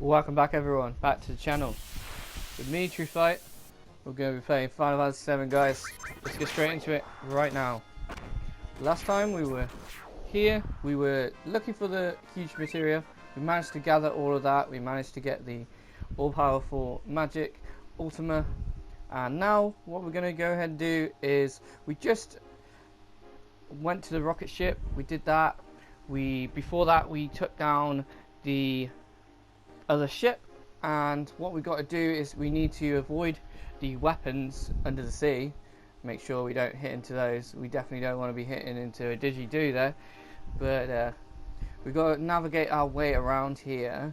Welcome back everyone, back to the channel. With me, True Fight, we're going to be playing Final Fantasy 7, guys. Let's get straight into it right now. Last time we were here, we were looking for the huge materia. We managed to gather all of that. We managed to get the all-powerful magic Ultima. And now what we're going to go ahead and do is we just went to the rocket ship. We did that. Before that we took down the other ship, and what we got to do is we need to avoid the weapons under the sea. Make sure we don't hit into those. We definitely don't want to be hitting into a didgeridoo there, but we got to navigate our way around here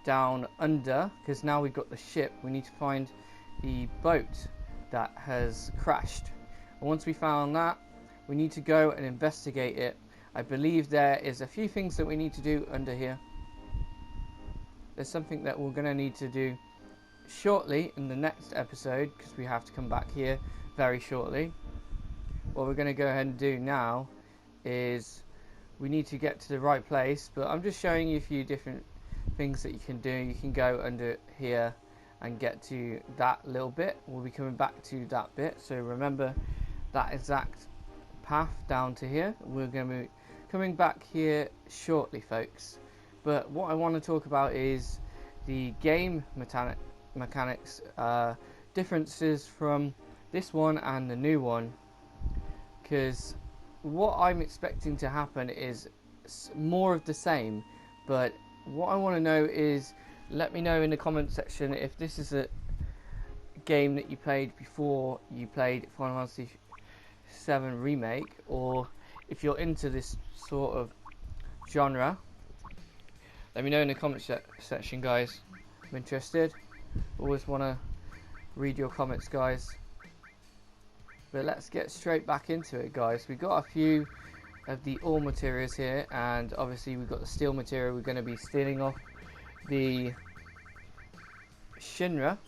down under, because now we've got the ship. We need to find the boat that has crashed, and once we found that, we need to go and investigate it. I believe there is a few things that we need to do under here. There's something that we're going to need to do shortly in the next episode, because we have to come back here very shortly. What we're going to go ahead and do now is we need to get to the right place, but I'm just showing you a few different things that you can do. You can go under here and get to that little bit. We'll be coming back to that bit, so remember that exact path down to here. We're going to be coming back here shortly, folks. But what I want to talk about is the game mechanics differences from this one and the new one, because what I'm expecting to happen is more of the same. But what I want to know is, let me know in the comment section if this is a game that you played before you played Final Fantasy 7 Remake, or if you're into this sort of genre. Let me know in the comment section, guys. I'm interested. Always want to read your comments, guys. But let's get straight back into it, guys. We've got a few of the ore materials here, and obviously we've got the steel material. We're going to be stealing off the Shinra,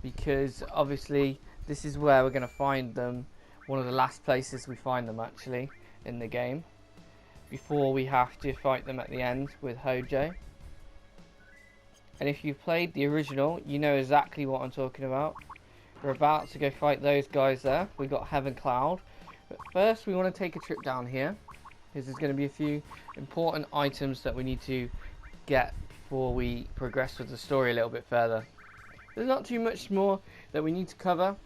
because obviously this is where we're going to find them. One of the last places we find them, actually, in the game, before we have to fight them at the end with Hojo. And if you've played the original, you know exactly what I'm talking about. We're about to go fight those guys there. We've got Heaven Cloud. But first we want to take a trip down here, because there's going to be a few important items that we need to get before we progress with the story a little bit further. There's not too much more that we need to cover.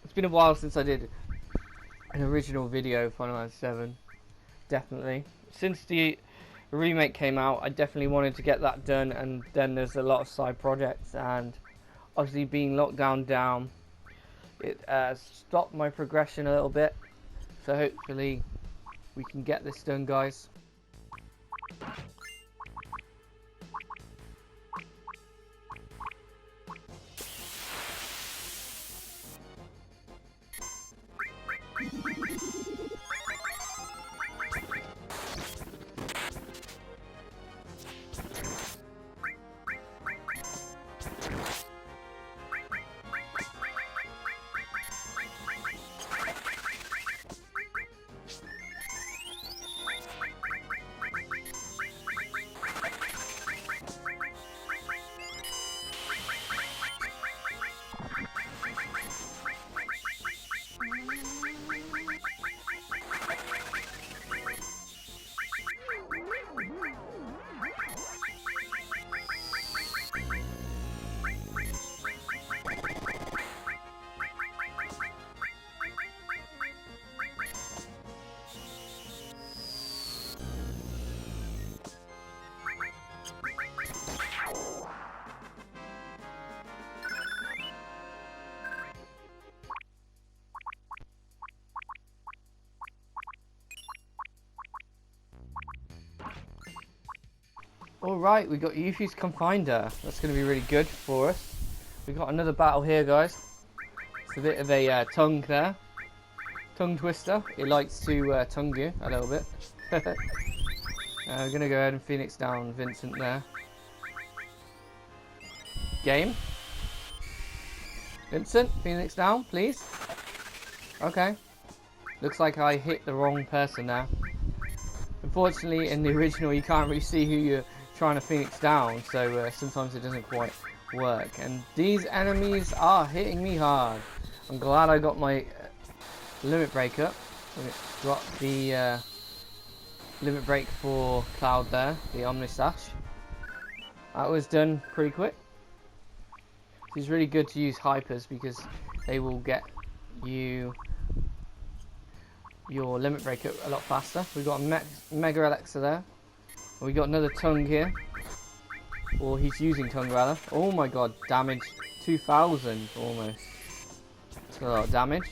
It's been a while since I did an original video of Final Fantasy 7. Definitely. Since the remake came out, I definitely wanted to get that done, and then there's a lot of side projects, and obviously being locked down, it stopped my progression a little bit. So hopefully we can get this done, guys. Alright, we got Yuffie's Confinder. That's going to be really good for us. We got another battle here, guys. It's a bit of a tongue there. Tongue twister. It likes to tongue you a little bit. We're going to go ahead and Phoenix down Vincent there. Game. Vincent, Phoenix down, please. Okay. Looks like I hit the wrong person now. Unfortunately, in the original, you can't really see who you're trying to Phoenix down, so sometimes it doesn't quite work. And these enemies are hitting me hard. I'm glad I got my limit break up. Got the limit break for Cloud there, the Omnistash. That was done pretty quick. It's really good to use hypers because they will get you your limit break up a lot faster. We've got a Mega Elixir there. We got another tongue here. Or he's using tongue rather. Oh my god, damage 2000 almost. That's a lot of damage.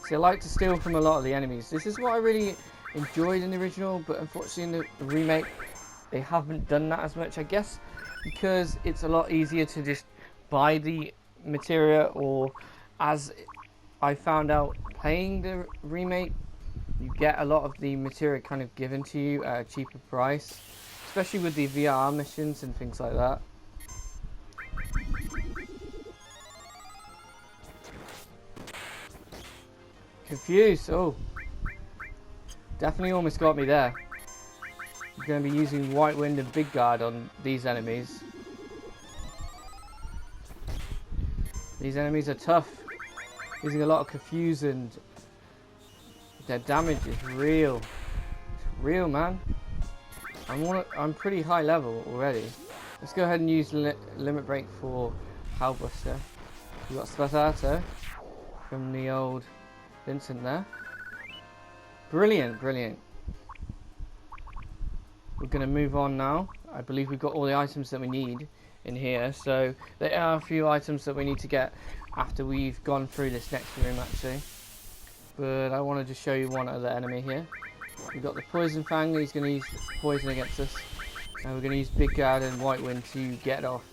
See, I like to steal from a lot of the enemies. This is what I really enjoyed in the original, but unfortunately in the remake they haven't done that as much, I guess, because it's a lot easier to just buy the materia, or as I found out playing the remake, you get a lot of the materia kind of given to you at a cheaper price, especially with the VR missions and things like that. Confused, oh. Definitely almost got me there. I'm going to be using White Wind and Big Guard on these enemies. These enemies are tough. Using a lot of Confuse, and their damage is real. It's real, man. I'm pretty high level already. Let's go ahead and use Limit Break for Halbuster. We've got Spatato from the old Vincent there. Brilliant, brilliant. We're going to move on now. I believe we've got all the items that we need in here. So there are a few items that we need to get after we've gone through this next room actually. But I want to just show you one other enemy here. We've got the Poison Fang. He's going to use poison against us. And we're going to use Big Guard and White Wind to get off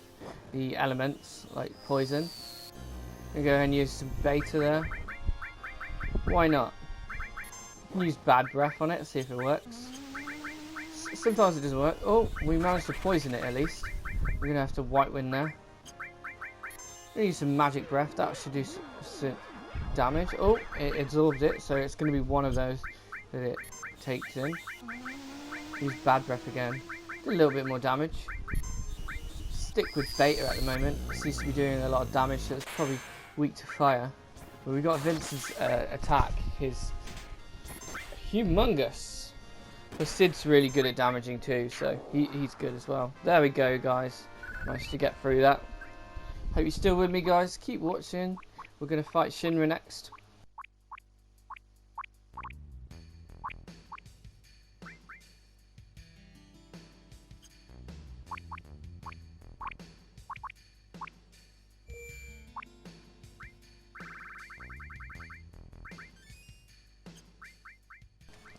the elements like poison. We're going to go ahead and use some beta there. Why not? Use Bad Breath on it, see if it works. Sometimes it doesn't work. Oh, we managed to poison it at least. We're going to have to White Wind there. We're going to use some Magic Breath. That should do some damage. Oh, it absorbed it, so it's going to be one of those that it takes in. Use Bad Breath again. Do a little bit more damage. Stick with Beta at the moment. It seems to be doing a lot of damage, so it's probably weak to fire. But we got Vince's attack. His humongous. But Sid's really good at damaging too, so he's good as well. There we go, guys. Managed to get through that. Hope you're still with me, guys. Keep watching. We're going to fight Shinra next.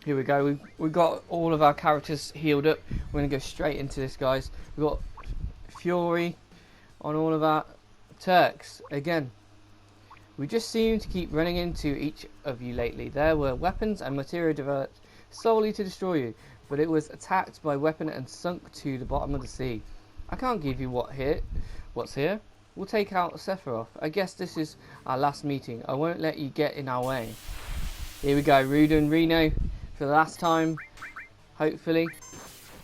Here we go. We've got all of our characters healed up. We're going to go straight into this, guys. We've got Fury on all of our Turks. Again, we just seem to keep running into each of you lately. There were weapons and material developed solely to destroy you, but it was attacked by weapon and sunk to the bottom of the sea. I can't give you what's here. We'll take out Sephiroth. I guess this is our last meeting. I won't let you get in our way. Here we go, Rude and Reno. For the last time, hopefully.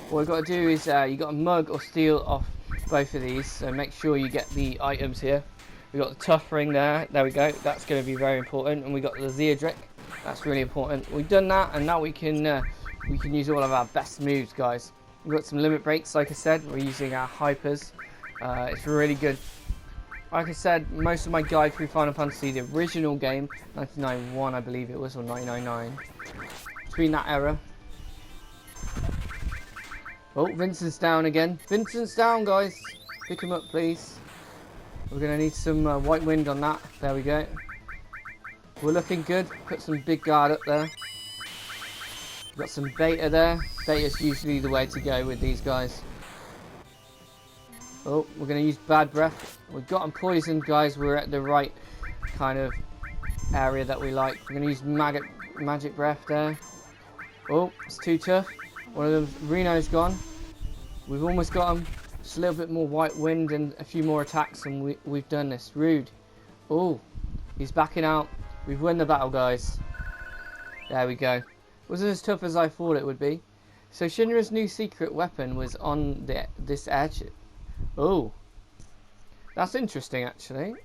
What we've got to do is you got to mug or steal off both of these, so make sure you get the items here. We got the tough ring there. There we go. That's going to be very important. And we got the Zeodric. That's really important. We've done that, and now we can use all of our best moves, guys. We've got some limit breaks, like I said. We're using our hypers. It's really good. Like I said, most of my guide through Final Fantasy, the original game, 1991, I believe it was, or 1999. Between that era. Oh, Vincent's down again. Vincent's down, guys. Pick him up, please. We're going to need some White Wind on that. There we go. We're looking good. Put some Big Guard up there. Got some Beta there. Beta's usually the way to go with these guys. Oh, we're going to use Bad Breath. We've got them poisoned, guys. We're at the right kind of area that we like. We're going to use Magic Breath there. Oh, it's too tough. One of them, Reno's gone. We've almost got him. Just a little bit more White Wind and a few more attacks, and we've done this. Rude. Oh, he's backing out. We've won the battle, guys. There we go. Wasn't as tough as I thought it would be. So Shinra's new secret weapon was on this airship. Oh, that's interesting actually.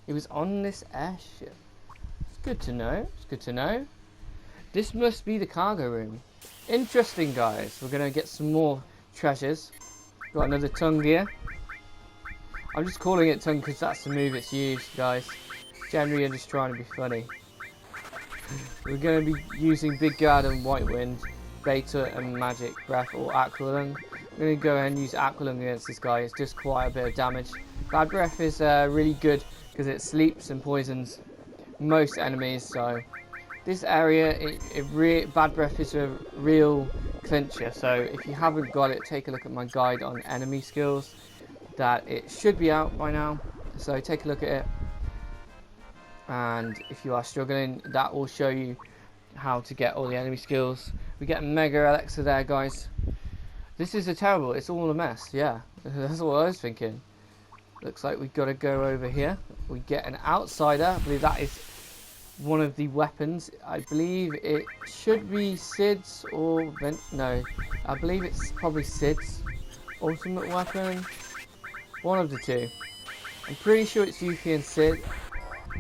It was on this airship. It's good to know. It's good to know. This must be the cargo room. Interesting, guys. We're gonna get some more treasures. Got another tongue here. I'm just calling it tongue because that's the move it's used, guys. Generally, I'm just trying to be funny. We're going to be using Big Guard and White Wind, Beta and Magic Breath or Aqualung. I'm going to go ahead and use Aqualung against this guy. It's just quite a bit of damage. Bad Breath is really good because it sleeps and poisons most enemies. So this area, Bad Breath is a real clincher. So if you haven't got it, take a look at my guide on enemy skills. That it should be out by now. So take a look at it. And if you are struggling, that will show you how to get all the enemy skills. We get Mega Alexa there, guys. This is terrible. It's all a mess. Yeah, that's what I was thinking. Looks like we've got to go over here. We get an outsider. I believe that is one of the weapons. I believe it should be Sid's or no. I believe it's probably Sid's ultimate weapon. One of the two. I'm pretty sure it's Yuffie and Sid.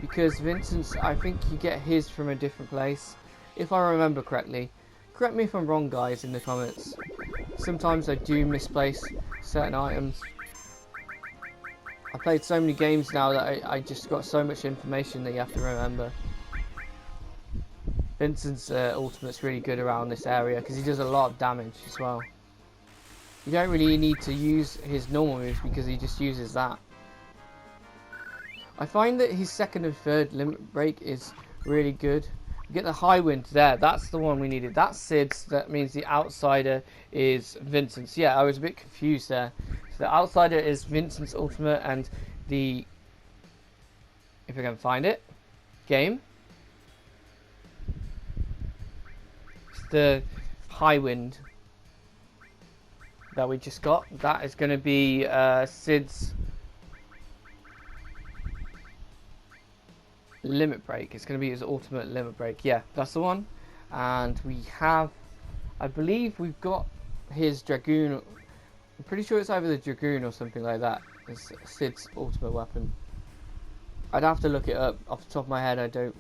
Because Vincent's, I think you get his from a different place. If I remember correctly. Correct me if I'm wrong, guys, in the comments. Sometimes I do misplace certain items. I played so many games now that I just got so much information that you have to remember. Vincent's ultimate's really good around this area because he does a lot of damage as well. You don't really need to use his normal moves because he just uses that. I find that his second and third limit break is really good. We get the high wind there. That's the one we needed. That's Sid's. That means the outsider is Vincent's. Yeah, I was a bit confused there. So the outsider is Vincent's ultimate and the... if I can find it. Game. It's the high wind that we just got. That is going to be Sid's... limit break. It's going to be his ultimate limit break. Yeah, that's the one. And we have, I believe we've got his dragoon. I'm pretty sure it's either the dragoon or something like that. It's Sid's ultimate weapon. I'd have to look it up. Off the top of my head, I don't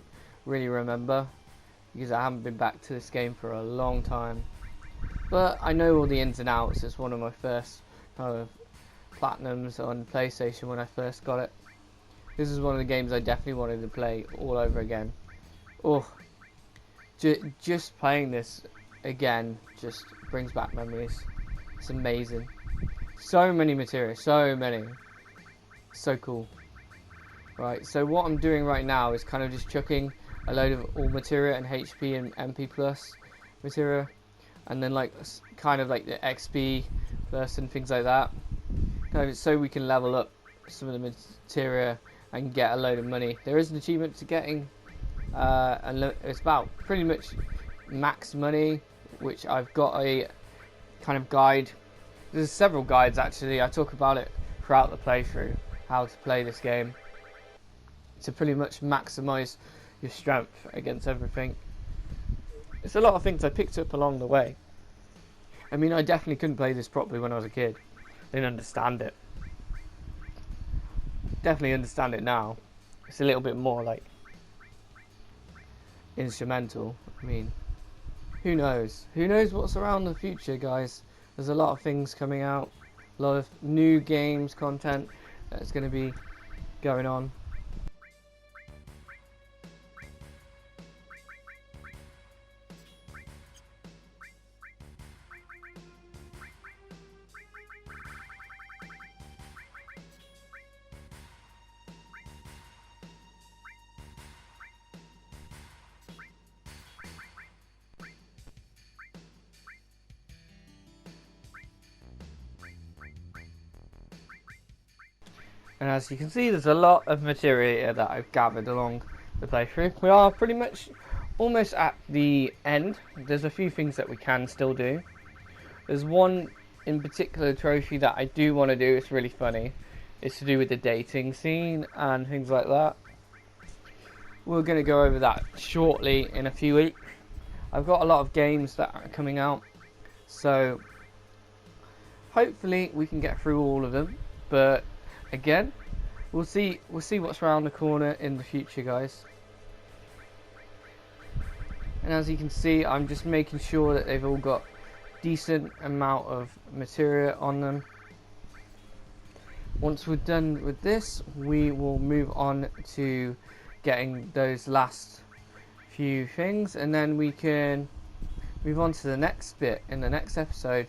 really remember because I haven't been back to this game for a long time. But I know all the ins and outs. It's one of my first kind of platinums on PlayStation when I first got it. This is one of the games I definitely wanted to play all over again. Oh, just playing this again just brings back memories. It's amazing. So many materials, so many. So cool. Right, so what I'm doing right now is kind of just chucking a load of all materia and HP and MP plus materia. And then like kind of like the XP plus and things like that. Kind of so we can level up some of the materia and get a load of money. There is an achievement to getting it's about pretty much max money, which I've got a kind of guide. There's several guides actually. I talk about it throughout the playthrough, how to play this game to pretty much maximize your strength against everything. It's a lot of things I picked up along the way. I mean, I definitely couldn't play this properly when I was a kid. Didn't understand it. Definitely understand it now. It's a little bit more like instrumental. I mean, who knows? Who knows what's around the future, guys? There's a lot of things coming out. A lot of new games, content that's going to be going on. And as you can see, there's a lot of material here that I've gathered along the playthrough. We are pretty much almost at the end. There's a few things that we can still do. There's one in particular trophy that I do want to do. It's really funny. It's to do with the dating scene and things like that. We're going to go over that shortly in a few weeks. I've got a lot of games that are coming out So hopefully we can get through all of them, but again, we'll see what's around the corner in the future, guys. And as you can see, I'm just making sure that they've all got decent amount of material on them. Once we're done with this, we will move on to getting those last few things, and then we can move on to the next bit. In the next episode,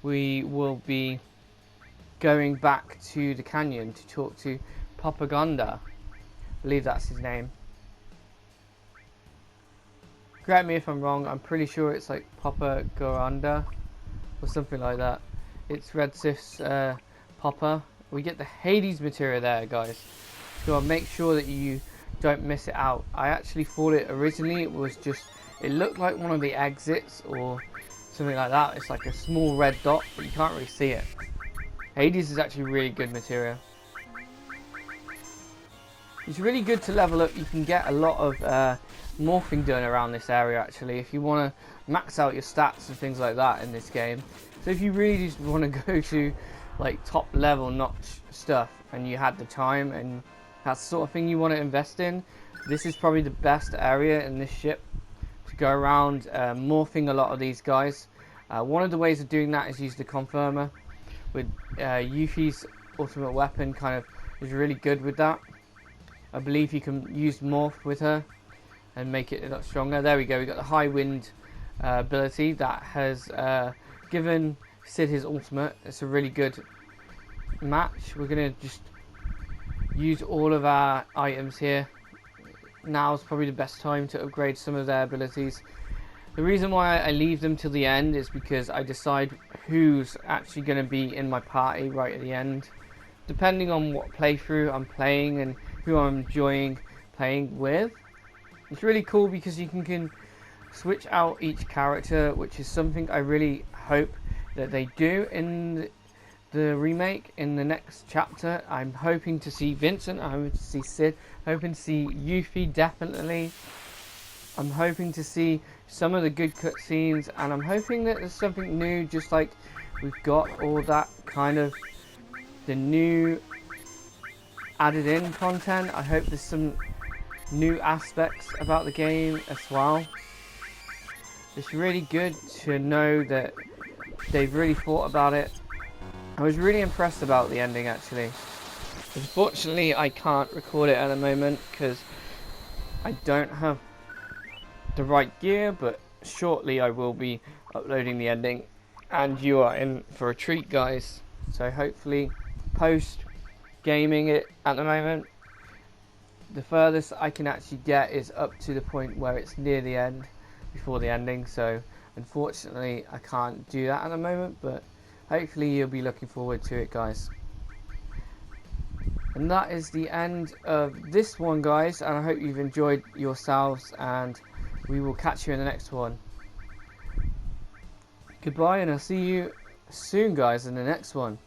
we will be going back to the canyon to talk to Propaganda. I believe that's his name. Correct me if I'm wrong, I'm pretty sure it's like Propaganda or something like that. It's Red Sif's Popper. We get the Hades material there, guys, so I'll make sure that you don't miss it out. I actually thought it originally it was just, it looked like one of the exits or something like that. It's like a small red dot, but you can't really see it. Hades is actually really good material. It's really good to level up. You can get a lot of morphing done around this area actually if you want to max out your stats and things like that in this game. So if you really just want to go to like top level notch stuff and you had the time and that's the sort of thing you want to invest in, this is probably the best area in this ship to go around morphing a lot of these guys. One of the ways of doing that is use the Confirmer with Yuffie's ultimate weapon, kind of is really good with that. I believe you can use morph with her and make it a lot stronger. There we go, we got the high wind ability that has given Sid his ultimate. It's a really good match. We're gonna just use all of our items here. Now is probably the best time to upgrade some of their abilities. The reason why I leave them till the end is because I decide who's actually going to be in my party right at the end, depending on what playthrough I'm playing and who I'm enjoying playing with. It's really cool because you can switch out each character, which is something I really hope that they do in the remake. In the next chapter, I'm hoping to see Vincent, I'm hoping to see Sid, hoping to see Yuffie definitely. I'm hoping to see some of the good cutscenes, and I'm hoping that there's something new, just like we've got all that kind of the new added in content. I hope there's some new aspects about the game as well. It's really good to know that they've really thought about it. I was really impressed about the ending actually. Unfortunately, I can't record it at the moment because I don't have the right gear, but shortly I will be uploading the ending and you are in for a treat, guys. So hopefully post gaming it at the moment. The furthest I can actually get is up to the point where it's near the end before the ending, so unfortunately I can't do that at the moment, but hopefully you'll be looking forward to it, guys. And that is the end of this one, guys, and I hope you've enjoyed yourselves, and we will catch you in the next one. Goodbye, and I'll see you soon, guys, in the next one.